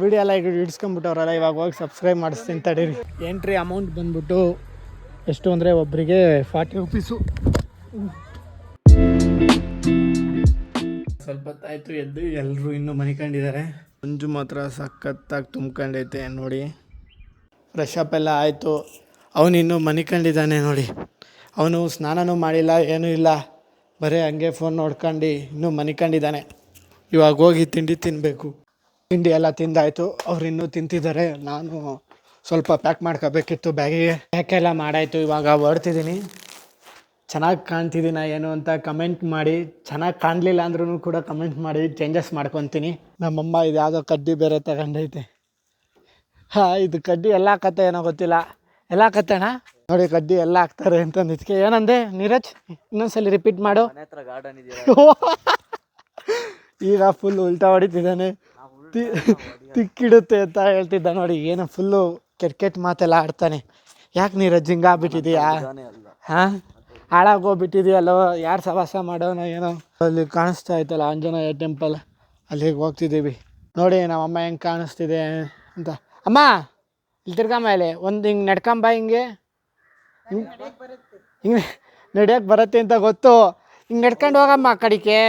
Video ಎಲ್ಲ ಈಗ ಇಡ್ಸ್ಕೊಂಬಿಟ್ಟವ್ರಲ್ಲ, ಇವಾಗ ಹೋಗಿ ಸಬ್ಸ್ಕ್ರೈಬ್ ಮಾಡಿಸ್ತೀನಿ ತಡೀರಿ. ಎಂಟ್ರಿ ಅಮೌಂಟ್ ಬಂದ್ಬಿಟ್ಟು ಎಷ್ಟು ಅಂದರೆ ಒಬ್ಬರಿಗೆ 40 ರೂಪೀಸು. ಸ್ವಲ್ಪ ಹೊತ್ತಾಯಿತು ಎದ್ದು, ಎಲ್ಲರೂ ಇನ್ನೂ ಮನಿಕೊಂಡಿದ್ದಾರೆ. ಮಂಜು ಮಾತ್ರ ಸಖತ್ತಾಗಿ ತುಂಬ್ಕೊಂಡೈತೆ ನೋಡಿ. ಫ್ರೆಶ್ ಅಪ್ ಎಲ್ಲ ಆಯಿತು. ಅವನು ಇನ್ನೂ ಮನಿಕೊಂಡಿದ್ದಾನೆ ನೋಡಿ. ಅವನು ಸ್ನಾನನೂ ಮಾಡಿಲ್ಲ, ಏನೂ ಇಲ್ಲ, ಬರೀ ಹಂಗೆ ಫೋನ್ ನೋಡ್ಕೊಂಡು ಇನ್ನೂ ಮನಿಕೊಂಡಿದ್ದಾನೆ. ಇವಾಗ ಹೋಗಿ ತಿಂಡಿ ತಿನ್ನಬೇಕು. ತಿಂಡಿ ಎಲ್ಲ ತಿಂದಾಯಿತು, ಅವ್ರು ಇನ್ನೂ ತಿಂತಿದ್ದಾರೆ. ನಾನು ಸ್ವಲ್ಪ ಪ್ಯಾಕ್ ಮಾಡ್ಕೋಬೇಕಿತ್ತು ಬ್ಯಾಗಿಗೆ. ಪ್ಯಾಕೆಲ್ಲ ಮಾಡಾಯಿತು. ಇವಾಗ ಹೊರಡ್ತಿದ್ದೀನಿ. ಚೆನ್ನಾಗಿ ಕಾಣ್ತಿದ್ದೀನ ಏನು ಅಂತ ಕಮೆಂಟ್ ಮಾಡಿ. ಚೆನ್ನಾಗಿ ಕಾಣಲಿಲ್ಲ ಅಂದ್ರೂ ಕೂಡ ಕಮೆಂಟ್ ಮಾಡಿ, ಚೇಂಜಸ್ ಮಾಡ್ಕೊತೀನಿ. ನಮ್ಮಮ್ಮ ಇದು ಯಾವುದೋ ಕಡ್ಡಿ ಬೇರೆ ತಗೊಂಡೈತೆ. ಇದು ಕಡ್ಡಿ ಎಲ್ಲ ಕತೆ ಏನೋ ಗೊತ್ತಿಲ್ಲ. ಎಲ್ಲ ಕತೆಣ್ಣ ನೋಡಿ, ಕಡ್ಡಿ ಎಲ್ಲ ಹಾಕ್ತಾರೆ ಅಂತ ಇದಕ್ಕೆ ಏನಂದೆ ನೀರಜ್? ಇನ್ನೊಂದ್ಸಲಿ ರಿಪೀಟ್ ಮಾಡು. ಈಗ ಫುಲ್ ಉಲ್ಟಾ ಹೊಡಿತಿದ್ದಾನೆ. ತಿಕ್ಕಿಡುತ್ತೆ ಅಂತ ಹೇಳ್ತಿದ್ದ ನೋಡಿ. ಏನು ಫುಲ್ಲು ಕೆಟ್ಟ ಮಾತೆಲ್ಲ ಆಡ್ತಾನೆ. ಯಾಕೆ ನೀರಜ್ ಹಿಂಗೆ ಆಗ್ಬಿಟ್ಟಿದೀಯಾ? ಹಾಂ, ಹಾಳಾಗೋಗ್ಬಿಟ್ಟಿದೆಯಲ್ಲೋ. ಯಾರು ಸವಾಸ ಮಾಡೋಣ ಏನೋ. ಅಲ್ಲಿ ಕಾಣಿಸ್ತಾ ಇತ್ತಲ್ಲ ಆಂಜನೇಯ ಟೆಂಪಲ್, ಅಲ್ಲಿಗೆ ಹೋಗ್ತಿದ್ದೀವಿ. ನೋಡಿ ನಮ್ಮಮ್ಮ ಹೆಂಗೆ ಕಾಣಿಸ್ತಿದೆ ಅಂತ. ಅಮ್ಮ ಇಲ್ಲಿ ತಿರ್ಗಾ ಮೇಲೆ ಒಂದು ಹಿಂಗೆ ನಡ್ಕೊಂಬ, ಹಿಂಗೆ ಹಿಂಗೆ ನಡಿಯೋಕೆ ಬರುತ್ತೆ ಅಂತ ಗೊತ್ತು. ಹಿಂಗೆ ನಡ್ಕೊಂಡು ಹೋಗಮ್ಮ ಆ ಕಡೆಗೆ.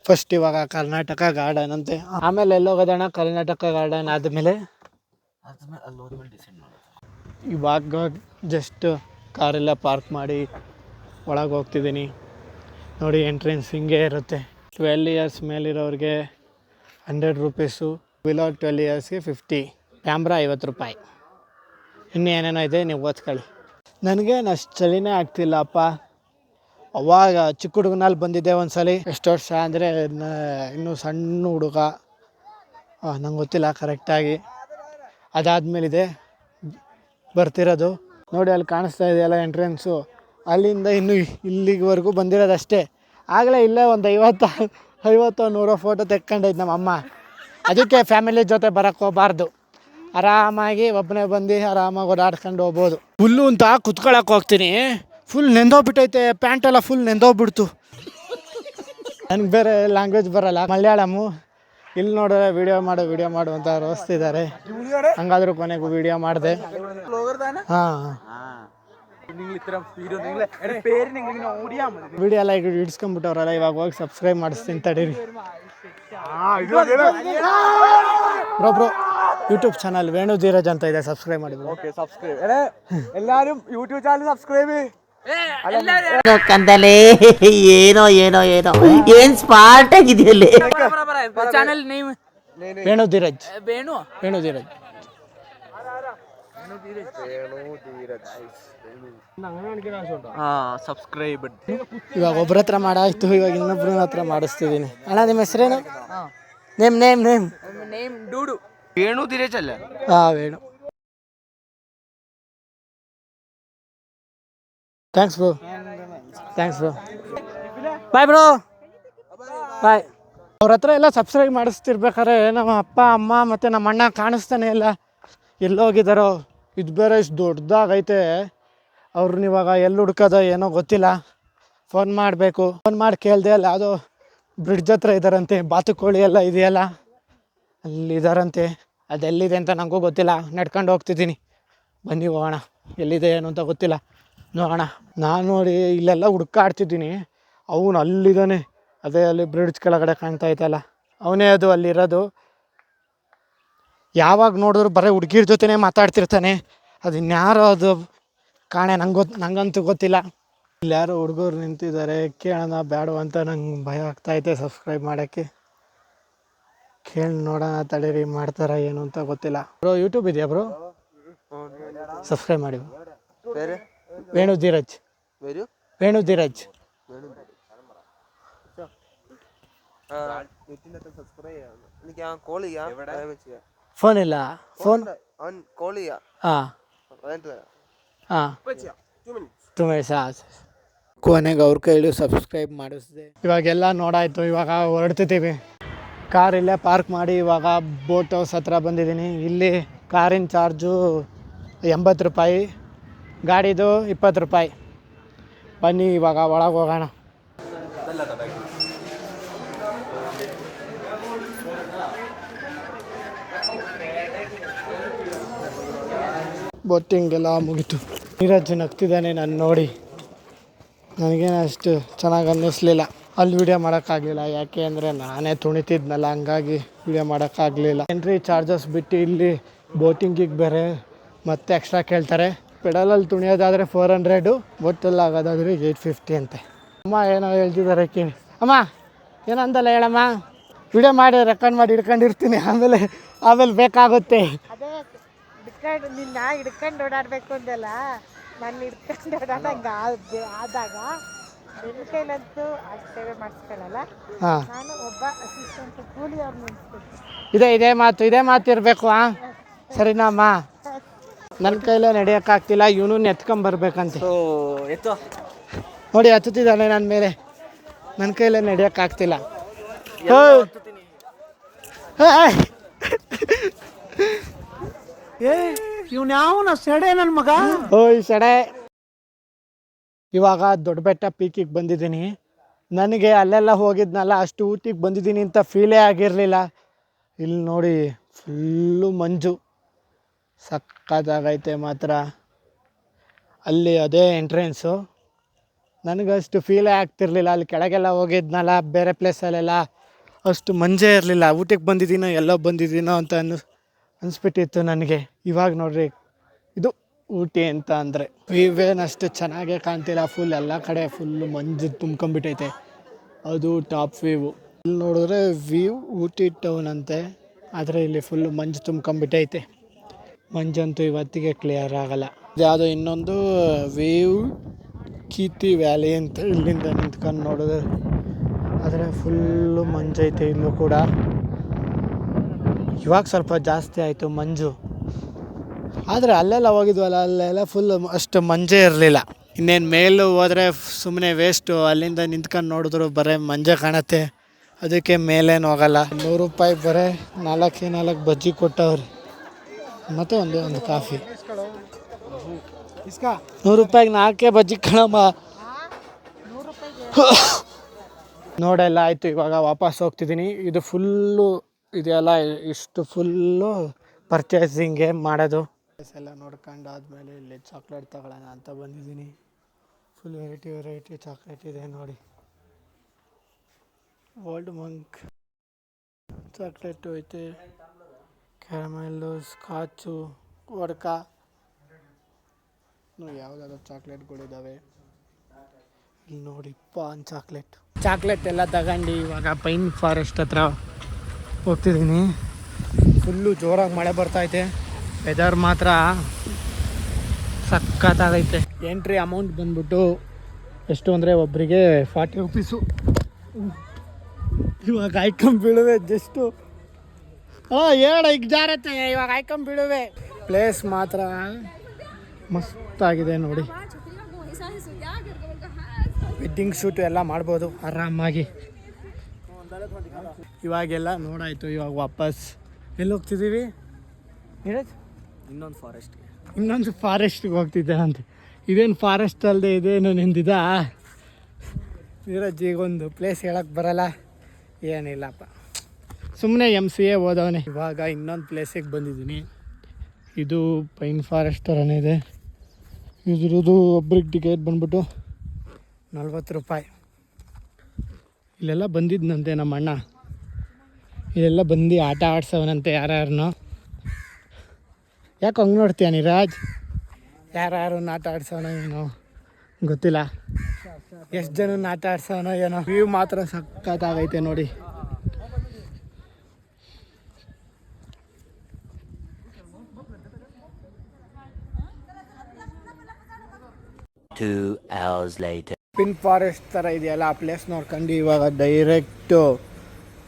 ಫಸ್ಟ್ ಇವಾಗ ಕರ್ನಾಟಕ ಗಾರ್ಡನ್ ಅಂತೆ, ಆಮೇಲೆ ಎಲ್ಲೋಗೋದಣ್ಣ? ಕರ್ನಾಟಕ ಗಾರ್ಡನ್ ಆದಮೇಲೆ ಇವಾಗ ಜಸ್ಟ್ ಕಾರೆಲ್ಲ ಪಾರ್ಕ್ ಮಾಡಿ ಒಳಗೆ ಹೋಗ್ತಿದ್ದೀನಿ ನೋಡಿ. ಎಂಟ್ರೆನ್ಸ್ ಹಿಂಗೆ ಇರುತ್ತೆ. 12 ಇಯರ್ಸ್ ಮೇಲಿರೋರಿಗೆ 100 ರೂಪೀಸು, ಬಿಲೋ 12 ಇಯರ್ಸ್ಗೆ 50. ಕ್ಯಾಮ್ರಾ 50 ರೂಪಾಯಿ. ಇನ್ನೂ ಏನೇನೋ ಇದೆ, ನೀವು ಓದ್ಕೊಳ್ಳಿ. ನನಗೇನು ಅಷ್ಟು ಚಳಿನೇ ಆಗ್ತಿಲ್ಲಪ್ಪ. ಅವಾಗ ಚಿಕ್ಕ ಹುಡುಗನಲ್ಲಿ ಬಂದಿದ್ದೆ ಒಂದ್ಸಲಿ. ಎಷ್ಟು ವರ್ಷ ಅಂದರೆ ಇನ್ನೂ ಸಣ್ಣ ಹುಡುಗ, ನಂಗೆ ಗೊತ್ತಿಲ್ಲ ಕರೆಕ್ಟಾಗಿ. ಅದಾದಮೇಲಿದೆ ಬರ್ತಿರೋದು ನೋಡಿ. ಅಲ್ಲಿ ಕಾಣಿಸ್ತಾ ಇದೆಯಲ್ಲ ಎಂಟ್ರೆನ್ಸು, ಅಲ್ಲಿಂದ ಇನ್ನೂ ಇಲ್ಲಿವರೆಗೂ ಬಂದಿರೋದಷ್ಟೇ. ಆಗಲೇ ಇಲ್ಲೇ ಒಂದು 50-100 ಫೋಟೋ ತೆಕ್ಕೊಂಡೈತೆ ನಮ್ಮಮ್ಮ. ಅದಕ್ಕೆ ಫ್ಯಾಮಿಲಿ ಜೊತೆ ಬರೋಕ್ಕೆ ಹೋಗಬಾರ್ದು. ಆರಾಮಾಗಿ ಒಬ್ಬನೇ ಬಂದು ಆರಾಮಾಗಿ ಓಡಾಡ್ಕೊಂಡು ಹೋಗ್ಬೋದು. ಹುಲ್ಲು ಅಂತ ಕುತ್ಕೊಳಕ್ಕೆ ಹೋಗ್ತೀನಿ, ಫುಲ್ ನೆಂದೋಗ್ಬಿಟ್ಟೈತೆ. ಪ್ಯಾಂಟೆಲ್ಲ ಫುಲ್ ನೆಂದೋಗ್ಬಿಡ್ತು. ನನಗೆ ಬೇರೆ ಲ್ಯಾಂಗ್ವೇಜ್ ಬರೋಲ್ಲ, ಮಲಯಾಳಮು. ಇಲ್ಲಿ ನೋಡಿದ್ರೆ ವಿಡಿಯೋ ಮಾಡು ಅಂತ ರೋಸ್ತಿದ್ದಾರೆ. ಹಂಗಾದ್ರೂ ಕೊನೆಗೂ ವಿಡಿಯೋ ಮಾಡಿದೆ. ಹಾಂ, ವಿಡಿಯೋ ಎಲ್ಲ ಈಗ ಇಡ್ಸ್ಕೊಂಬಿಟ್ಟವ್ರಲ್ಲ, ಇವಾಗ ಹೋಗಿ ಸಬ್ಸ್ಕ್ರೈಬ್ ಮಾಡಿಸ್ತೀನಿ ತಡೀರಿ. Bro YouTube channel Venu Dheeraj ಅಂತ ಇದೆ, ಸಬ್ಸ್ಕ್ರೈಬ್ ಮಾಡಿ. ಓಕೆ, ಸಬ್ಸ್ಕ್ರೈಬ್ ಎಲ್ಲರೂ ಯೂಟ್ಯೂಬ್ ಚಾನಲ್ ಸಬ್ಸ್ಕ್ರೈಬ್. ಕಂದಲೇ ಏನೋ ಏನೋ ಏನೋ ಏನ್ ಸ್ಪಾಟ್ ಆಗಿದೆಯಲ್ಲಿ. Channel name Venu Dheeraj. Venu Dheeraj. Subscribe. ಇವಾಗ ಒಬ್ಬರ ಹತ್ರ ಮಾಡಾಯ್ತು, ಇವಾಗ ಇನ್ನೊಬ್ರ ಹತ್ರ ಮಾಡಿಸ್ತಿದ್ದೀನಿ. ಅಣ್ಣ ನಿಮ್ಮ ಹೆಸರೇನು? ನೇಮ್ ಡೂಡು. ವೇಣು ಧೀರಜ್ ಅಲ್ಲ? ಹಾಂ, Venu. Thanks bro. Bye bro, bye. ಅವ್ರ ಹತ್ರ ಎಲ್ಲ ಸಬ್ಸ್ಕ್ರೈಬ್ ಮಾಡಿಸ್ತಿರ್ಬೇಕಾದ್ರೆ ನಮ್ಮ ಅಪ್ಪ ಅಮ್ಮ ಮತ್ತು ನಮ್ಮ ಅಣ್ಣ ಕಾಣಿಸ್ತಾನೆ ಇಲ್ಲ. ಎಲ್ಲೋಗಿದ್ದಾರೋ? ಇದು ಬೇರೆ ಇಷ್ಟು ದೊಡ್ಡದಾಗೈತೆ. ಅವ್ರನ್ನ ಇವಾಗ ಎಲ್ಲಿ ಹುಡ್ಕೋದೋ ಏನೋ ಗೊತ್ತಿಲ್ಲ. ಫೋನ್ ಮಾಡಬೇಕು. ಫೋನ್ ಮಾಡಿ ಕೇಳಿದೆ, ಅಲ್ಲಿ ಯಾವುದೋ ಬ್ರಿಡ್ಜ್ ಹತ್ರ ಇದ್ದಾರಂತೆ. ಬಾತುಕೋಳಿ ಎಲ್ಲ ಇದೆಯಲ್ಲ, ಅಲ್ಲಿದ್ದಾರಂತೆ. ಅದೆಲ್ಲಿದೆ ಅಂತ ನನಗೂ ಗೊತ್ತಿಲ್ಲ. ನಡ್ಕೊಂಡು ಹೋಗ್ತಿದ್ದೀನಿ, ಬನ್ನಿ ಹೋಗೋಣ. ಎಲ್ಲಿದೆ ಏನು ಅಂತ ಗೊತ್ತಿಲ್ಲ, ನೋಡೋಣ. ನಾನು ನೋಡಿ ಇಲ್ಲೆಲ್ಲ ಹುಡ್ಕಾಡ್ತಿದ್ದೀನಿ. ಅವನು ಅಲ್ಲಿದ್ದಾನೆ, ಅದೇ ಅಲ್ಲಿ ಬ್ರಿಡ್ಜ್ ಕೆಳಗಡೆ ಕಾಣ್ತಾ ಐತಲ್ಲ, ಅವನೇ ಅದು ಅಲ್ಲಿರೋದು. ಯಾವಾಗ ನೋಡಿದ್ರು ಬರೀ ಹುಡುಗಿರ ಜೊತೆನೇ ಮಾತಾಡ್ತಿರ್ತಾನೆ. ಅದು ಇನ್ಯಾರೋ ಅದು ಕಾಣೆ, ನಂಗಂತೂ ಗೊತ್ತಿಲ್ಲ. ಇಲ್ಲಿ ಯಾರೋ ಹುಡುಗರು ನಿಂತಿದ್ದಾರೆ, ಕೇಳೋಣ ಬೇಡ ಅಂತ ನಂಗೆ ಭಯ ಆಗ್ತಾಯಿದೆ ಸಬ್ಸ್ಕ್ರೈಬ್ ಮಾಡೋಕ್ಕೆ. ಕೇಳಿ ನೋಡೋಣ ತಡೀರಿ, ಮಾಡ್ತಾರ ಏನು ಅಂತ ಗೊತ್ತಿಲ್ಲ. ಬ್ರೋ ಯೂಟ್ಯೂಬ್ ಇದೆಯಾ ಬ್ರೋ? ಸಬ್ಸ್ಕ್ರೈಬ್ ಮಾಡಿ. ವೇಣು ಧೀರಜ್. ಫೋನ್ ಇಲ್ಲ, ಫೋನ್ ಕೊನೆಗೆ ಅವ್ರ ಕೈಲಿ ಸಬ್ಸ್ಕ್ರೈಬ್ ಮಾಡಿಸಿದೆ. ಇವಾಗೆಲ್ಲ ನೋಡಾಯ್ತು, ಇವಾಗ ಹೊರಡ್ತಿದ್ದೀವಿ. ಕಾರ್ ಇಲ್ಲೇ ಪಾರ್ಕ್ ಮಾಡಿ ಇವಾಗ ಬೋಟ್ ಹೌಸ್ ಹತ್ರ ಬಂದಿದ್ದೀನಿ. ಇಲ್ಲಿ ಕಾರಿನ ಚಾರ್ಜು 80 ರೂಪಾಯಿ, ಗಾಡಿದು 20 ರೂಪಾಯಿ. ಬನ್ನಿ ಇವಾಗ ಒಳಗೆ ಹೋಗೋಣ. ಬೋಟಿಂಗ್ ಎಲ್ಲ ಮುಗೀತು. ನೀರಜ್ ನಗ್ತಿದ್ದಾನೆ ನಾನು ನೋಡಿ. ನನಗೇನು ಅಷ್ಟು ಚೆನ್ನಾಗಿ ಅನ್ನಿಸ್ಲಿಲ್ಲ. ಅಲ್ಲಿ ವಿಡಿಯೋ ಮಾಡೋಕ್ಕಾಗಲಿಲ್ಲ, ಯಾಕೆ ಅಂದರೆ ನಾನೇ ತುಣಿತಿದ್ನಲ್ಲ, ಹಂಗಾಗಿ ವಿಡಿಯೋ ಮಾಡೋಕ್ಕಾಗಲಿಲ್ಲ. ಎಂಟ್ರಿ ಚಾರ್ಜಸ್ ಬಿಟ್ಟು ಇಲ್ಲಿ ಬೋಟಿಂಗಿಗೆ ಬೇರೆ ಮತ್ತೆ ಎಕ್ಸ್ಟ್ರಾ ಕೇಳ್ತಾರೆ. ಪೆಡಲಲ್ಲಿ ತುಣಿಯೋದಾದರೆ 400, ಬೋಟಲ್ಲಿ ಆಗೋದಾದರೆ 850 ಅಂತೆ. ಅಮ್ಮ ಏನೋ ಹೇಳ್ತಿದ್ದಾರೆ ಕೇಳಿ. ಅಮ್ಮ ಏನಂದಲ್ಲ ಹೇಳಮ್ಮ, ವಿಡಿಯೋ ಮಾಡಿ ರೆಕಾರ್ಡ್ ಮಾಡಿ ಹಿಡ್ಕೊಂಡಿರ್ತೀನಿ, ಆಮೇಲೆ ಬೇಕಾಗುತ್ತೆ. ಅದೇ ನಿನ್ನ ಹಿಡ್ಕೊಂಡು ಓಡಾಡಬೇಕು ಅಂದಲ್ಲ, ನಾನು ಹಿಡ್ಕೊಂಡು ಓಡಾಡಂಗೆ ಆದಾಗ ನಿನ್ನ ಕೈಲಂತೂ ಅಷ್ಟು ಸೇವೆ ಮಾಡಿಸ್ಕೊಳ್ಳಲ್ಲ. ಹಾಂ, ನಾನು ಒಬ್ಬ ಅಸಿಸ್ಟೆಂಟ್ ಕೂಲಿ ಅವ್ರು ನಿಲ್ಸ್ತೀನಿ. ಇದೇ ಮಾತು ಇರಬೇಕು. ಸರಿನಾ ಅಮ್ಮ? ನನ್ನ ಕೈಲೇ ನಡೆಯೋಕ್ಕಾಗ್ತಿಲ್ಲ, ಇವನು ಎತ್ಕೊಂಬರ್ಬೇಕಂತೆ. ನೋಡಿ ಹತ್ತುತ್ತಿದ್ದಾನೆ ನನ್ನ ಮೇಲೆ. ನನ್ನ ಕೈಲೇ ನಡೆಯೋಕ್ಕಾಗ್ತಿಲ್ಲ. ಇವ್ನು ಯಾವನ ಸೆಡೆ ನನ್ನ ಮಗ. ಓಯ್ ಸಡೆ. ಇವಾಗ ದೊಡ್ಡ ಬೆಟ್ಟ ಪೀಕಿಗೆ ಬಂದಿದ್ದೀನಿ. ನನಗೆ ಅಲ್ಲೆಲ್ಲ ಹೋಗಿದ್ನಲ್ಲ, ಅಷ್ಟು ಊಟಿಗೆ ಬಂದಿದ್ದೀನಿ ಅಂತ ಫೀಲೇ ಆಗಿರಲಿಲ್ಲ. ಇಲ್ಲಿ ನೋಡಿ ಫುಲ್ಲು ಮಂಜು, ಸಕ್ಕತ್ತಾಗೈತೆ ಮಾತ್ರ. ಅಲ್ಲಿ ಅದೇ ಎಂಟ್ರೆನ್ಸು. ನನಗಷ್ಟು ಫೀಲೇ ಆಗ್ತಿರ್ಲಿಲ್ಲ. ಅಲ್ಲಿ ಕೆಳಗೆಲ್ಲ ಹೋಗಿದ್ನಲ್ಲ ಬೇರೆ ಪ್ಲೇಸಲ್ಲೆಲ್ಲ, ಅಷ್ಟು ಮಂಜೇ ಇರಲಿಲ್ಲ. ಊಟಕ್ಕೆ ಬಂದಿದ್ದೀನೋ ಎಲ್ಲೋ ಬಂದಿದ್ದೀನೋ ಅಂತ ಅನಿಸ್ಬಿಟ್ಟಿತ್ತು ನನಗೆ. ಇವಾಗ ನೋಡ್ರಿ, ಇದು ಊಟಿ ಅಂತ ಅಂದರೆ ವ್ಯೂವೇನಷ್ಟು ಚೆನ್ನಾಗೇ ಕಾಣ್ತಿಲ್ಲ. ಫುಲ್ ಎಲ್ಲ ಕಡೆ ಫುಲ್ಲು ಮಂಜು ತುಂಬ್ಕೊಂಬಿಟ್ಟೈತೆ. ಅದು ಟಾಪ್ ವ್ಯೂ. ಇಲ್ಲಿ ನೋಡಿದ್ರೆ ವ್ಯೂ ಊಟಿ ಟೌನ್ ಅಂತೆ, ಆದರೆ ಇಲ್ಲಿ ಫುಲ್ಲು ಮಂಜು ತುಂಬ್ಕೊಂಬಿಟ್ಟೈತೆ. ಮಂಜಂತೂ ಇವತ್ತಿಗೆ ಕ್ಲಿಯರ್ ಆಗಲ್ಲ. ಯಾವುದೋ ಇನ್ನೊಂದು ವ್ಯೂ ಕೀರ್ತಿ ವ್ಯಾಲಿ ಅಂತ ಇಲ್ಲಿಂದ ನಿಂತ್ಕೊಂಡು ನೋಡಿದ್ರೆ, ಆದರೆ ಫುಲ್ಲು ಮಂಜೈತೆ ಇಲ್ಲೂ ಕೂಡ. ಇವಾಗ ಸ್ವಲ್ಪ ಜಾಸ್ತಿ ಆಯಿತು ಮಂಜು, ಆದರೆ ಅಲ್ಲೆಲ್ಲ ಹೋಗಿದ್ವಲ್ಲ, ಅಲ್ಲೆಲ್ಲ ಫುಲ್ ಅಷ್ಟು ಮಂಜೇ ಇರಲಿಲ್ಲ. ಇನ್ನೇನು ಮೇಲೂ ಹೋದರೆ ಸುಮ್ಮನೆ ವೇಸ್ಟು. ಅಲ್ಲಿಂದ ನಿಂತ್ಕೊಂಡು ನೋಡಿದ್ರು ಬರೀ ಮಂಜೆ ಕಾಣುತ್ತೆ, ಅದಕ್ಕೆ ಮೇಲೇನು ಹೋಗಲ್ಲ. 100 ರೂಪಾಯಿ ಬರೀ 4 ಬಜ್ಜಿ ಕೊಟ್ಟವ್ರಿ, ಮತ್ತು ಒಂದು ಕಾಫಿ. 100 ರೂಪಾಯಿಗೆ 4 ಬಜ್ಜಿ ಕಣಮ್ಮ. ನೋಡೆಲ್ಲ ಆಯಿತು, ಇವಾಗ ವಾಪಸ್ ಹೋಗ್ತಿದ್ದೀನಿ. ಇದು ಫುಲ್ಲು ಇದೆಲ್ಲ ಇಷ್ಟು ಫುಲ್ಲು ಪರ್ಚೇಸಿಂಗೇ ಮಾಡೋದು. ಎಲ್ಲ ನೋಡ್ಕೊಂಡು ಆದಮೇಲೆ ಇಲ್ಲಿ ಚಾಕ್ಲೇಟ್ ತಗೊಳ್ಳೋಣ ಅಂತ ಬಂದಿದ್ದೀನಿ. ಫುಲ್ ವೆರೈಟಿ ಚಾಕ್ಲೇಟ್ ಇದೆ ನೋಡಿ. ಓಲ್ಡ್ ಮಂಕ್ ಚಾಕ್ಲೇಟು ಐತೆ, ಕ್ಯಾರಮೆಲ್ಲು, ಸ್ಕಾಚು, ವಡ್ಕ, ಯಾವುದಾದ್ರು ಚಾಕ್ಲೇಟ್ಗಳಿದ್ದಾವೆ. ಇಲ್ಲಿ ನೋಡಿ ಪಾನ್ ಚಾಕ್ಲೇಟ್ ಎಲ್ಲ ತಗೊಂಡು ಇವಾಗ ಪೈನ್ ಫಾರೆಸ್ಟ್ ಹತ್ರ ಹೋಗ್ತಿದ್ದೀನಿ. ಫುಲ್ಲು ಜೋರಾಗಿ ಮಳೆ ಬರ್ತೈತೆ, ವೆದರ್ ಮಾತ್ರ ಸಕ್ಕತ್ತಾಗೈತೆ. ಎಂಟ್ರಿ ಅಮೌಂಟ್ ಬಂದ್ಬಿಟ್ಟು ಎಷ್ಟು ಅಂದರೆ ಒಬ್ಬರಿಗೆ 40 ರೂಪೀಸು. ಇವಾಗ ಬೀಳುವೆ ಜಸ್ಟು. ಈಗ ಜಾರತ್ತೆ, ಇವಾಗ ಬೀಳುವೆ. ಪ್ಲೇಸ್ ಮಾತ್ರ ಮಸ್ತಾಗಿದೆ ನೋಡಿ. ವೆಡ್ಡಿಂಗ್ ಶೂಟು ಎಲ್ಲ ಮಾಡ್ಬೋದು ಆರಾಮಾಗಿ. ಇವಾಗೆಲ್ಲ ನೋಡಾಯಿತು, ಇವಾಗ ವಾಪಸ್ ಎಲ್ಲಿ ಹೋಗ್ತಿದ್ದೀವಿ? ಇನ್ನೊಂದು ಫಾರೆಸ್ಟ್ಗೆ ಹೋಗ್ತಿದ್ದೇನಂತೆ. ಇದೇನು ಫಾರೆಸ್ಟ್ ಅಲ್ಲದೆ ಇದೇನು ನಿಂದಿದ ನೀರಜ್ಜಿಗೊಂದು ಪ್ಲೇಸ್ ಹೇಳಕ್ಕೆ ಬರಲ್ಲ, ಏನಿಲ್ಲಪ್ಪ, ಸುಮ್ಮನೆ MCA ಓದವನೇ. ಇವಾಗ ಇನ್ನೊಂದು ಪ್ಲೇಸಿಗೆ ಬಂದಿದ್ದೀನಿ. ಇದು ಪೈನ್ ಫಾರೆಸ್ಟ್ ಥರನೇ ಇದೆ. ಇದ್ರದ್ದು ಒಬ್ರಿಗೆ ಟಿಕೆಟ್ ಬಂದ್ಬಿಟ್ಟು 40 ರೂಪಾಯಿ. ಇಲ್ಲೆಲ್ಲ ಬಂದಿದ್ದಂತೆ ನಮ್ಮ ಅಣ್ಣ, ಇಲ್ಲೆಲ್ಲ ಬಂದು ಆಟ ಆಡ್ಸವನಂತೆ ಯಾರ್ಯಾರನ್ನೋ. ಯಾಕೆ ಹಂಗೆ ನೋಡ್ತೀಯ ನೀರಾಜ್? ಯಾರು ಆಟ ಆಡ್ಸೋನೋ ಏನೋ ಗೊತ್ತಿಲ್ಲ, ಎಷ್ಟು ಜನ ಆಟ ಆಡ್ಸೋನೋ ಏನೋ. ವ್ಯೂ ಮಾತ್ರ ಸಕ್ಕತ್ತಾಗೈತೆ ನೋಡಿ. ಪಿನ್ ಫಾರೆಸ್ಟ್ ಥರ ಇದೆಯಲ್ಲ, ಆ ಪ್ಲೇಸ್ ನೋಡ್ಕೊಂಡು ಇವಾಗ ಡೈರೆಕ್ಟು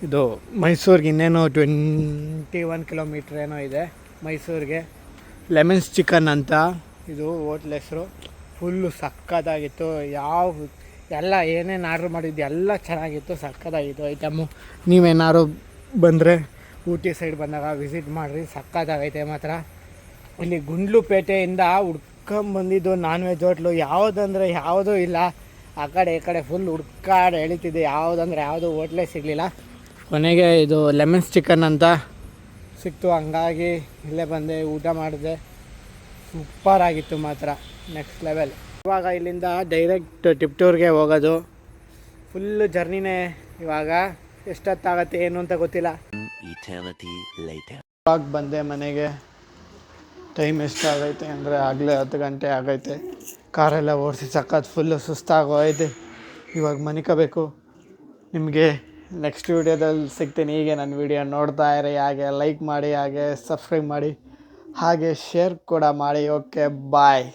ಇದು ಮೈಸೂರಿಗೆ ಇನ್ನೇನು 21 ಕಿಲೋಮೀಟ್ರ್ ಏನೋ ಇದೆ ಮೈಸೂರಿಗೆ. ಲೆಮನ್ಸ್ ಚಿಕನ್ ಅಂತ ಇದು ಹೋಟ್ಲ್ ಹೆಸರು. ಫುಲ್ಲು ಸಕ್ಕತ್ತಾಗಿತ್ತು. ಎಲ್ಲ ಏನೇನು ಆರ್ಡ್ರ್ ಮಾಡಿದ್ದು ಎಲ್ಲ ಚೆನ್ನಾಗಿತ್ತು, ಸಕ್ಕತ್ತಾಗಿತ್ತು ಐಟಮು. ನೀವೇನಾದ್ರು ಬಂದರೆ ಊಟಿ ಸೈಡ್ ಬಂದಾಗ ವಿಸಿಟ್ ಮಾಡಿರಿ, ಸಕ್ಕತ್ತಾಗೈತೆ ಮಾತ್ರ. ಇಲ್ಲಿ ಗುಂಡ್ಲುಪೇಟೆಯಿಂದ ಹುಡ್ಕೊಂಬಂದಿದ್ದು ನಾನ್ ವೆಜ್ ಹೋಟ್ಲು ಯಾವುದಂದರೆ ಯಾವುದೂ ಇಲ್ಲ. ಆ ಕಡೆ ಈ ಕಡೆ ಫುಲ್ ಹುಡ್ಕಾಡಿ ಎಳಿತಿದ್ದೆ, ಯಾವುದಂದ್ರೆ ಯಾವುದು ಹೋಟ್ಲೇ ಸಿಗಲಿಲ್ಲ. ಕೊನೆಗೆ ಇದು ಲೆಮನ್ಸ್ ಚಿಕನ್ ಅಂತ ಸಿಕ್ತು, ಹಂಗಾಗಿ ಇಲ್ಲೇ ಬಂದೆ, ಊಟ ಮಾಡಿದೆ. ಸೂಪರ್ ಆಗಿತ್ತು ಮಾತ್ರ, ನೆಕ್ಸ್ಟ್ ಲೆವೆಲ್. ಇವಾಗ ಇಲ್ಲಿಂದ ಡೈರೆಕ್ಟ್ ಟಿಪ್ಟೂರ್ಗೆ ಹೋಗೋದು. ಫುಲ್ಲು ಜರ್ನಿನೇ. ಇವಾಗ ಎಷ್ಟೊತ್ತಾಗತ್ತೆ ಏನು ಅಂತ ಗೊತ್ತಿಲ್ಲ. ಇವಾಗ ಬಂದೆ ಮನೆಗೆ. ಟೈಮ್ ಎಷ್ಟಾಗೈತೆ ಅಂದರೆ ಆಗಲೇ 10 ಗಂಟೆ ಆಗೈತೆ. ಕಾರೆಲ್ಲ ಓಡಿಸಿ ಸಖತ್ ಫುಲ್ಲು ಸುಸ್ತಾಗೋಯ್ತು. ಇವಾಗ ಮನಿಕೋಬೇಕು. ನಿಮಗೆ ನೆಕ್ಸ್ಟ್ ವೀಡಿಯೋದಲ್ಲಿ ಸಿಗ್ತೀನಿ. ಹೀಗೆ ನನ್ನ ವೀಡಿಯೋ ನೋಡ್ತಾ ಇರಿ, ಹಾಗೆ ಲೈಕ್ ಮಾಡಿ, ಹಾಗೆ ಸಬ್ಸ್ಕ್ರೈಬ್ ಮಾಡಿ, ಹಾಗೆ ಶೇರ್ ಕೂಡ ಮಾಡಿ. ಓಕೆ, ಬಾಯ್.